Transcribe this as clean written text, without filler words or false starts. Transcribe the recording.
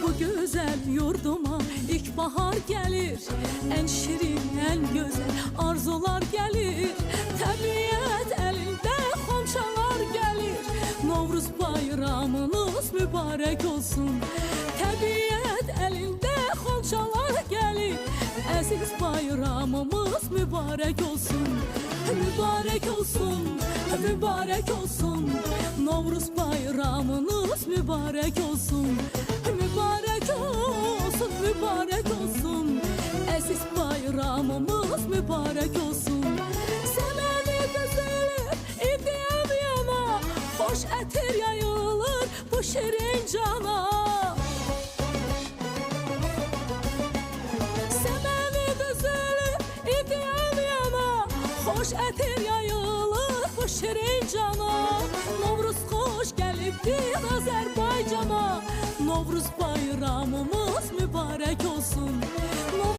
Bu güzel yurduma ilkbahar gelir, en şirin, en güzel arzular gelir. Təbiət elinde xonçalar gelir, Novruz bayramınız mübarek olsun. Təbiət elinde xonçalar gelir, əziz bayramımız mübarek olsun. Mübarek olsun, mübarek olsun, Novruz bayramınız mübarek olsun. Mübarek olsun, mübarek olsun, əziz bayramımız mübarek olsun. Səməni düzülür, idiyəm yana, xoş ətir yayılır bu şirin cana. Səməni düzülür, idiyəm yana, xoş ətir yayılır bu şirin cana. Novruz xoş gəlibdir Azərbaycana, Novruz bayramımız mübarek olsun.